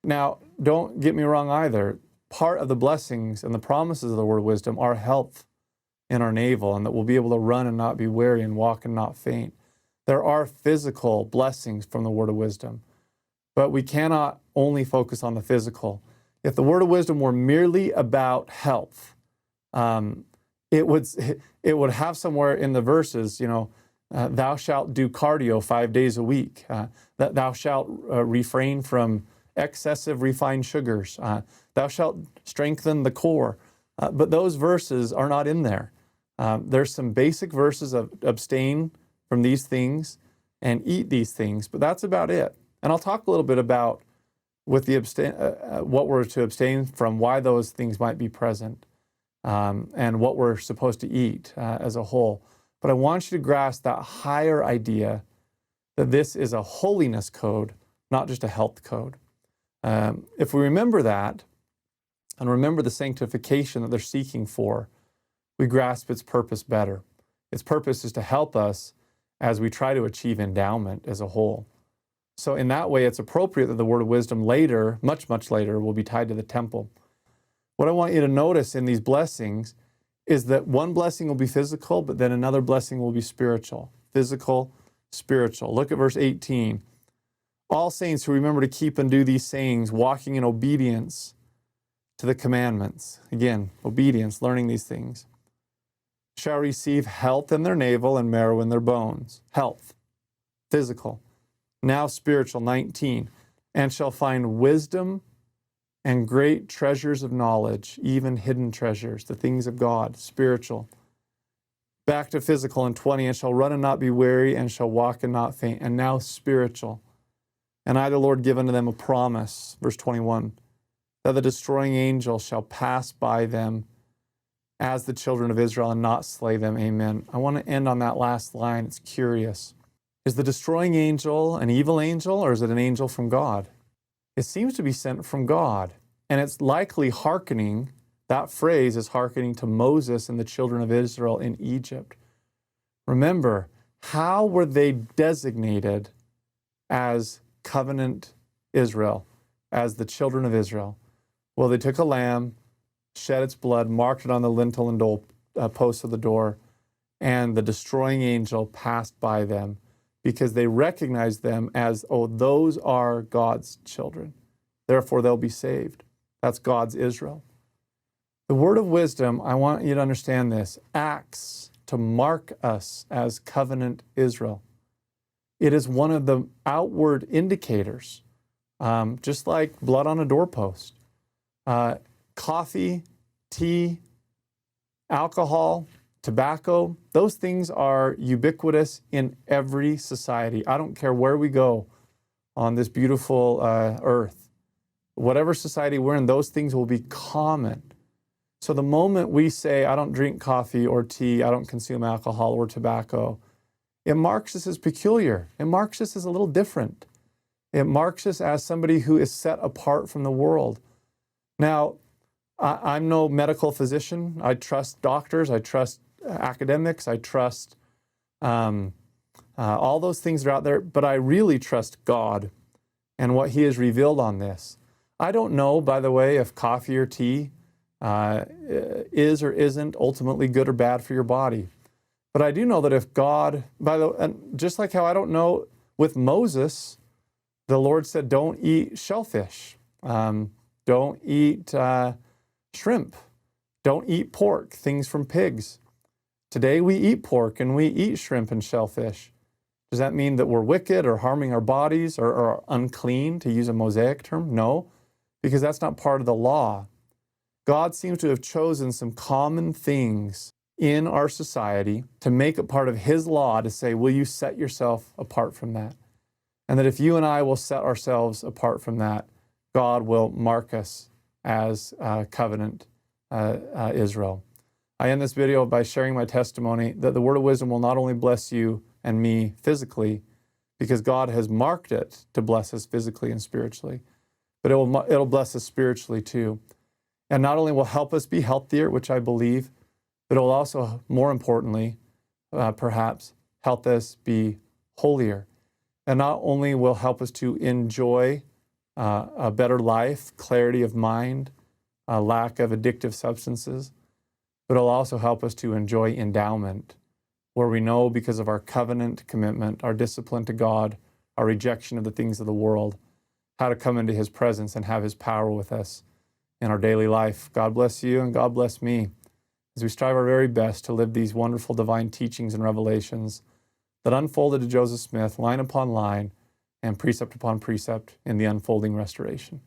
Now, don't get me wrong either. Part of the blessings and the promises of the word of wisdom are health in our navel, and that we'll be able to run and not be weary and walk and not faint. There are physical blessings from the word of wisdom, but we cannot only focus on the physical. If the word of wisdom were merely about health, it would have somewhere in the verses, thou shalt do cardio 5 days a week, that thou shalt refrain from excessive refined sugars, thou shalt strengthen the core. But those verses are not in there. There's some basic verses of abstain from these things and eat these things, but that's about it. And I'll talk a little bit about with the what we're to abstain from, why those things might be present, and what we're supposed to eat as a whole. But I want you to grasp that higher idea that this is a holiness code, not just a health code. If we remember that, and remember the sanctification that they're seeking for, we grasp its purpose better. Its purpose is to help us as we try to achieve endowment as a whole. So in that way, it's appropriate that the word of wisdom later, much, much later, will be tied to the temple. What I want you to notice in these blessings is that one blessing will be physical, but then another blessing will be spiritual. Physical, spiritual. Look at verse 18. All saints who remember to keep and do these sayings, walking in obedience to the commandments. Again, obedience, learning these things. Shall receive health in their navel and marrow in their bones. Health, physical. Now spiritual, 19. And shall find wisdom and great treasures of knowledge, even hidden treasures, the things of God, spiritual. Back to physical in 20. And shall run and not be weary, and shall walk and not faint. And now spiritual. And I, the Lord, give unto them a promise, verse 21, that the destroying angel shall pass by them as the children of Israel and not slay them. Amen. I want to end on that last line. It's curious. Is the destroying angel an evil angel, or is it an angel from God? It seems to be sent from God. And it's likely hearkening, that phrase is hearkening to Moses and the children of Israel in Egypt. Remember, how were they designated as covenant Israel, as the children of Israel? Well, they took a lamb, shed its blood, marked it on the lintel and door, posts of the door, and the destroying angel passed by them because they recognized them as, oh, those are God's children. Therefore, they'll be saved. That's God's Israel. The word of wisdom, I want you to understand this, acts to mark us as covenant Israel. It is one of the outward indicators, just like blood on a doorpost. Coffee, tea, alcohol, tobacco, those things are ubiquitous in every society. I don't care where we go on this beautiful earth. Whatever society we're in, those things will be common. So the moment we say, I don't drink coffee or tea, I don't consume alcohol or tobacco, it marks us as peculiar. It marks us as a little different. It marks us as somebody who is set apart from the world. Now, I'm no medical physician. I trust doctors. I trust academics. I trust all those things that are out there. But I really trust God and what He has revealed on this. I don't know, by the way, if coffee or tea is or isn't ultimately good or bad for your body. But I do know that if God, and just like how I don't know with Moses, the Lord said, don't eat shellfish. Don't eat shrimp. Don't eat pork, things from pigs. Today we eat pork and we eat shrimp and shellfish. Does that mean that we're wicked or harming our bodies or unclean, to use a Mosaic term? No, because that's not part of the law. God seems to have chosen some common things in our society to make it part of His law to say, will you set yourself apart from that? And that if you and I will set ourselves apart from that, God will mark us as covenant Israel. I end this video by sharing my testimony that the word of wisdom will not only bless you and me physically, because God has marked it to bless us physically and spiritually, but it'll bless us spiritually too. And not only will help us be healthier, which I believe, but it will also, more importantly, perhaps, help us be holier. And not only will help us to enjoy a better life, clarity of mind, a lack of addictive substances, but it'll also help us to enjoy endowment, where we know because of our covenant commitment, our discipline to God, our rejection of the things of the world, how to come into His presence and have His power with us in our daily life. God bless you and God bless me as we strive our very best to live these wonderful divine teachings and revelations that unfolded to Joseph Smith line upon line and precept upon precept in the unfolding restoration.